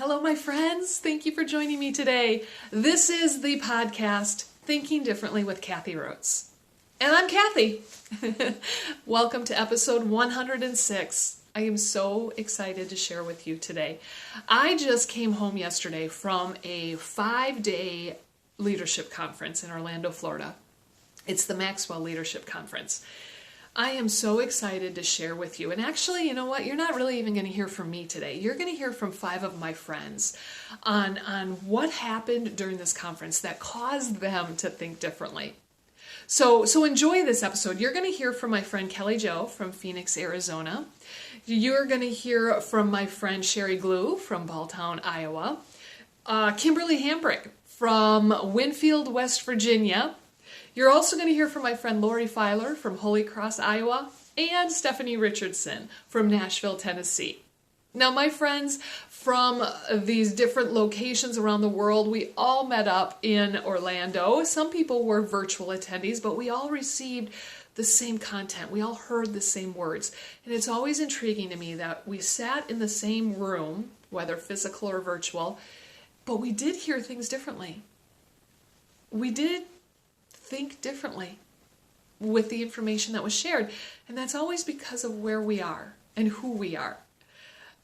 Hello, my friends. Thank you for joining me today. This is the podcast, Thinking Differently with Kathy Rhodes. And I'm Kathy. Welcome to episode 106. I am so excited to share with you today. I just came home yesterday from a 5-day leadership conference in Orlando, Florida. It's the Maxwell Leadership Conference. I am so excited to share with you. And actually, you know what? You're not really even going to hear from me today. You're going to hear from 5 of my friends on what happened during this conference that caused them to think differently. So enjoy this episode. You're going to hear from my friend Kelly Jo from Phoenix, Arizona. You're going to hear from my friend Sheri Glew from Balltown, Iowa. Kimberly Hambrick from Winfield, West Virginia. You're also going to hear from my friend Pfeiler from Holy Cross, Iowa, and Stephanie Richardson from Nashville, Tennessee. Now, my friends from these different locations around the world, we all met up in Orlando. Some people were virtual attendees, but we all received the same content. We all heard the same words. And it's always intriguing to me that we sat in the same room, whether physical or virtual, but we did hear things differently. We did think differently with the information that was shared. And that's always because of where we are and who we are.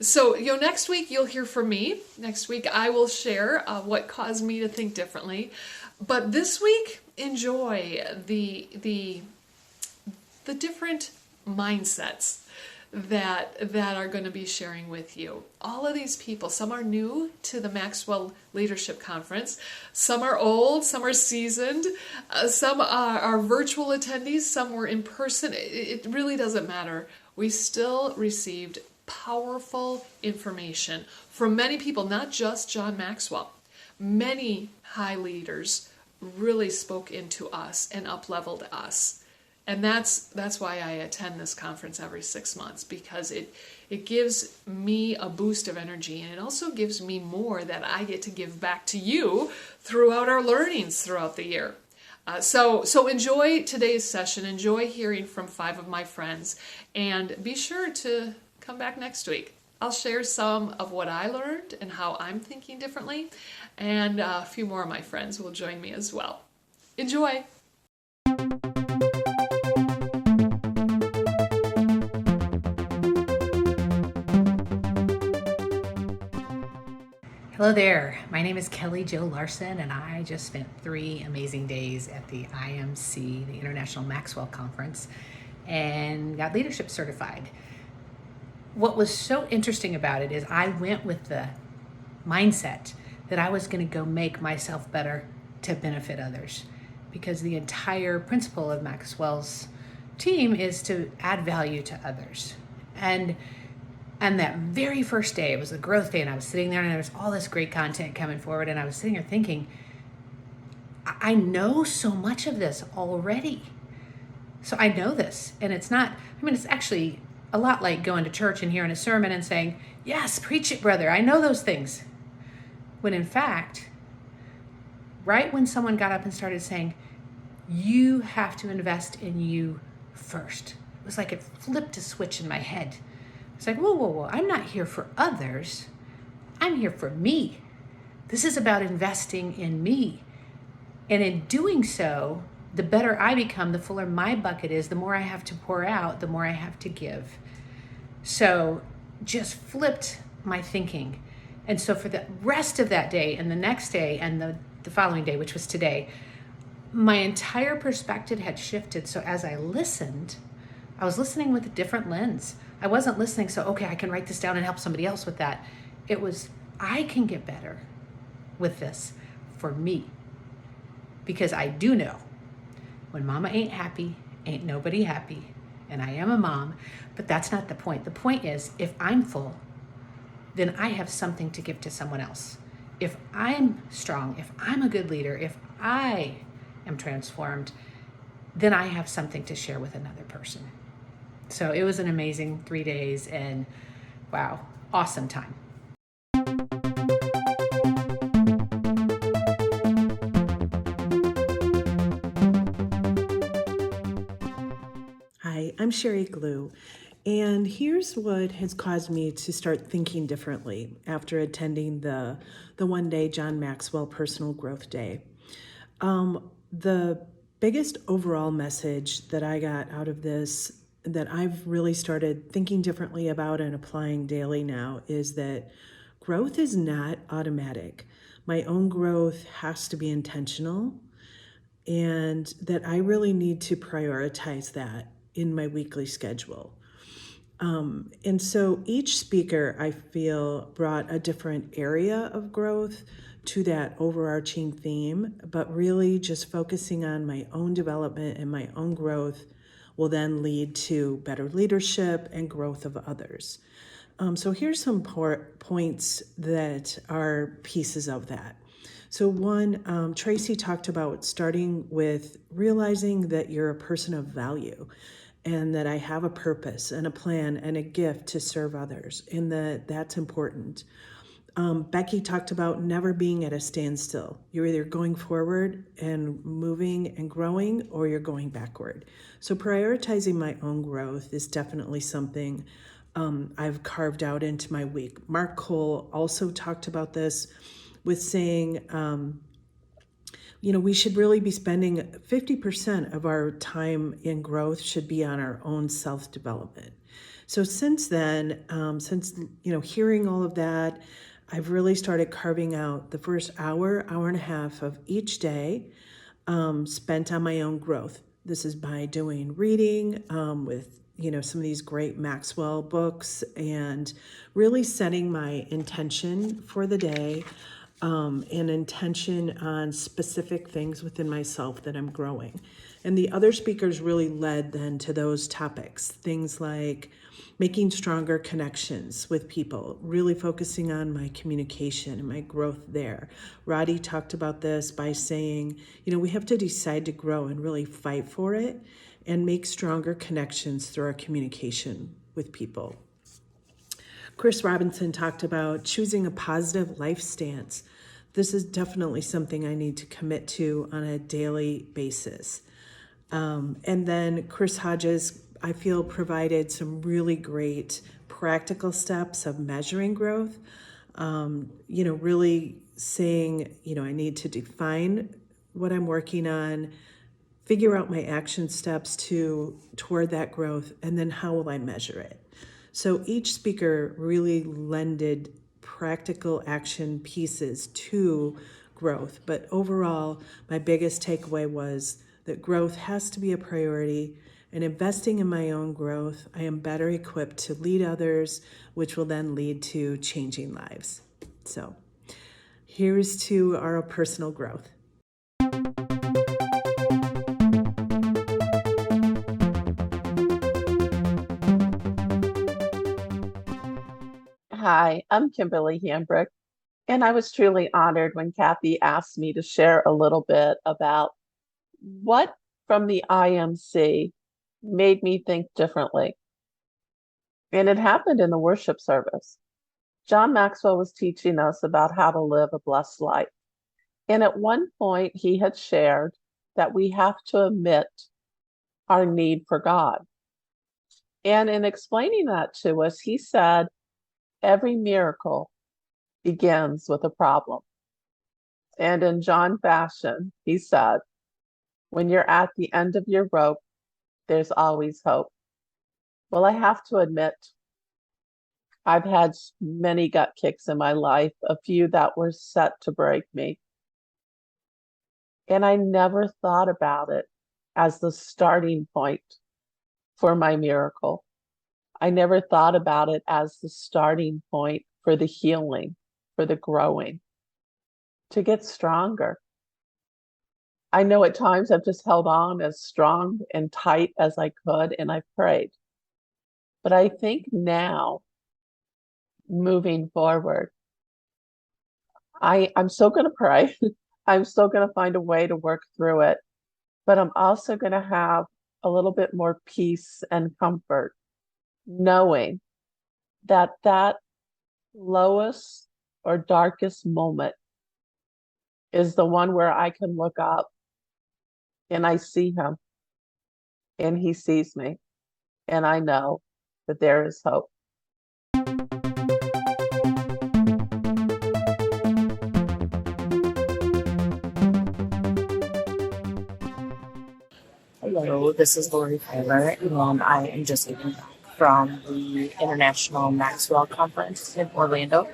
So, next week you'll hear from me. Next week I will share what caused me to think differently. But this week, enjoy the different mindsets that are going to be sharing with you. All of these people, some are new to the Maxwell Leadership Conference, some are old, some are seasoned, some are virtual attendees, some were in person. It really doesn't matter. We still received powerful information from many people, not just John Maxwell. Many high leaders really spoke into us and up-leveled us. And that's why I attend this conference every 6 months, because it gives me a boost of energy, and it also gives me more that I get to give back to you throughout our learnings throughout the year. So enjoy today's session. Enjoy hearing from 5 of my friends, and be sure to come back next week. I'll share some of what I learned and how I'm thinking differently, and a few more of my friends will join me as well. Enjoy! Hello there, my name is Kelly Jo Larson, and I just spent 3 amazing days at the IMC, the International Maxwell Conference, and got leadership certified. What was so interesting about it is I went with the mindset that I was going to go make myself better to benefit others, because the entire principle of Maxwell's team is to add value to others. And that very first day, it was the growth day, and I was sitting there and there was all this great content coming forward, and I was sitting there thinking, I know so much of this already. So I know this, and it's actually a lot like going to church and hearing a sermon and saying, yes, preach it, brother, I know those things. When in fact, right when someone got up and started saying, you have to invest in you first, it was like it flipped a switch in my head. It's like, whoa, I'm not here for others. I'm here for me. This is about investing in me. And in doing so, the better I become, the fuller my bucket is, the more I have to pour out, the more I have to give. So just flipped my thinking. And so for the rest of that day and the next day and the following day, which was today, my entire perspective had shifted. So as I listened, I was listening with a different lens. I wasn't listening so, okay, I can write this down and help somebody else with that. It was, I can get better with this for me. Because I do know when mama ain't happy, ain't nobody happy. And I am a mom, but that's not the point. The point is, if I'm full, then I have something to give to someone else. If I'm strong, if I'm a good leader, if I am transformed, then I have something to share with another person. So it was an amazing 3 days, and wow, awesome time. Hi, I'm Sheri Glew, And here's what has caused me to start thinking differently after attending the one-day John Maxwell Personal Growth Day. The biggest overall message that I got out of this, that I've really started thinking differently about and applying daily now, is that growth is not automatic. My own growth has to be intentional, and that I really need to prioritize that in my weekly schedule. And so each speaker, I feel, brought a different area of growth to that overarching theme, but really just focusing on my own development and my own growth will then lead to better leadership and growth of others. So here's some points that are pieces of that. So one, Tracy talked about starting with realizing that you're a person of value, and that I have a purpose and a plan and a gift to serve others, and that's important. Becky talked about never being at a standstill. You're either going forward and moving and growing, or you're going backward. So prioritizing my own growth is definitely something I've carved out into my week. Mark Cole also talked about this with saying, we should really be spending 50% of our time in growth should be on our own self-development. So since then, hearing all of that, I've really started carving out the first hour and a half of each day spent on my own growth. This is by doing reading with some of these great Maxwell books, and really setting my intention for the day, and intention on specific things within myself that I'm growing. And the other speakers really led then to those topics, things like making stronger connections with people, really focusing on my communication and my growth there. Roddy talked about this by saying, we have to decide to grow and really fight for it and make stronger connections through our communication with people. Chris Robinson talked about choosing a positive life stance. This is definitely something I need to commit to on a daily basis. And then Chris Hodges, I feel, provided some really great practical steps of measuring growth. Really saying, I need to define what I'm working on, figure out my action steps toward that growth, and then how will I measure it? So each speaker really lended practical action pieces to growth. But overall, my biggest takeaway was that growth has to be a priority, and investing in my own growth, I am better equipped to lead others, which will then lead to changing lives. So here's to our personal growth. Hi, I'm Kimberly Hambrick, and I was truly honored when Kathy asked me to share a little bit about what from the IMC made me think differently. And it happened in the worship service. John Maxwell was teaching us about how to live a blessed life. And at one point, he had shared that we have to admit our need for God. And in explaining that to us, he said, every miracle begins with a problem. And in John fashion, he said, when you're at the end of your rope, there's always hope. Well, I have to admit, I've had many gut kicks in my life, a few that were set to break me. And I never thought about it as the starting point for my miracle. I never thought about it as the starting point for the healing, for the growing, to get stronger. I know at times I've just held on as strong and tight as I could, and I prayed. But I think now, moving forward, I'm still going to pray. I'm still going to find a way to work through it. But I'm also going to have a little bit more peace and comfort, knowing that that lowest or darkest moment is the one where I can look up and I see him and he sees me, and I know that there is hope. Hello, this is Pfeiler, and I am just getting back from the International Maxwell Conference in Orlando.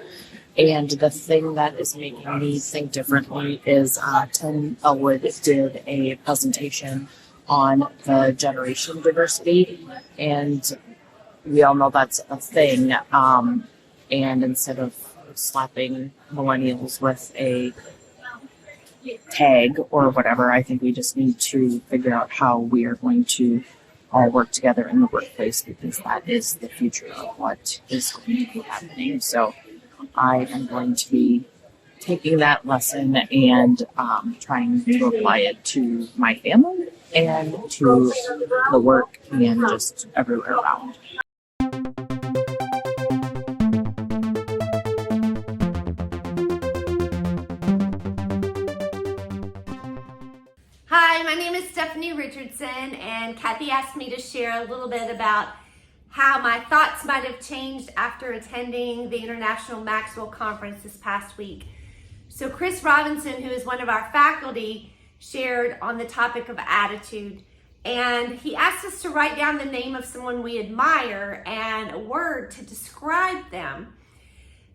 And the thing that is making me think differently is Tim Elwood did a presentation on the generation diversity, and we all know that's a thing. And instead of slapping millennials with a tag or whatever, I think we just need to figure out how we are going to all work together in the workplace, because that is the future of what is going to be happening. So I am going to be taking that lesson and trying to apply it to my family and to the work and just everywhere around. Hi, my name is Stephanie Richardson, and Kathy asked me to share a little bit about how my thoughts might have changed after attending the International Maxwell Conference this past week. So Chris Robinson, who is one of our faculty, shared on the topic of attitude, and he asked us to write down the name of someone we admire and a word to describe them.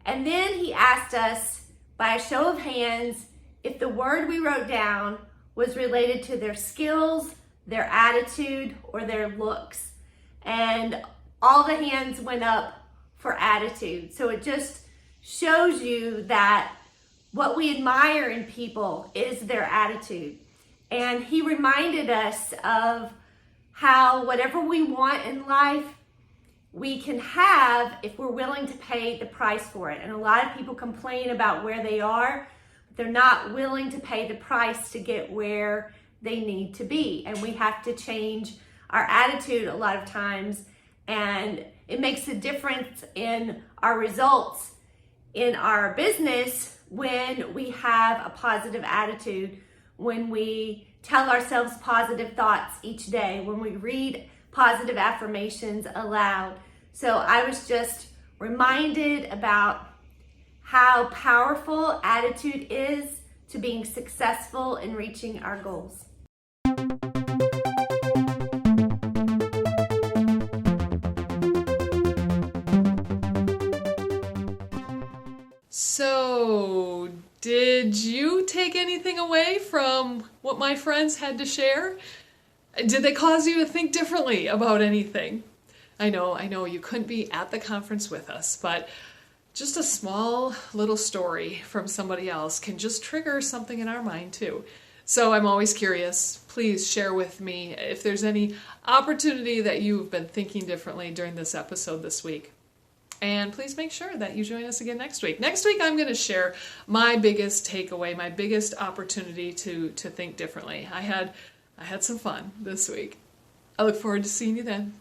And then he asked us, by a show of hands, if the word we wrote down was related to their skills, their attitude, or their looks. And all the hands went up for attitude. So it just shows you that what we admire in people is their attitude. And he reminded us of how whatever we want in life, we can have if we're willing to pay the price for it. And a lot of people complain about where they are. They're not willing to pay the price to get where they need to be. And we have to change our attitude a lot of times. And it makes a difference in our results in our business when we have a positive attitude, when we tell ourselves positive thoughts each day, when we read positive affirmations aloud. So I was just reminded about how powerful attitude is to being successful in reaching our goals. So, did you take anything away from what my friends had to share? Did they cause you to think differently about anything? I know you couldn't be at the conference with us, but just a small little story from somebody else can just trigger something in our mind too. So I'm always curious. Please share with me if there's any opportunity that you've been thinking differently during this episode this week. And please make sure that you join us again next week. Next week, I'm going to share my biggest takeaway, my biggest opportunity to think differently. I had some fun this week. I look forward to seeing you then.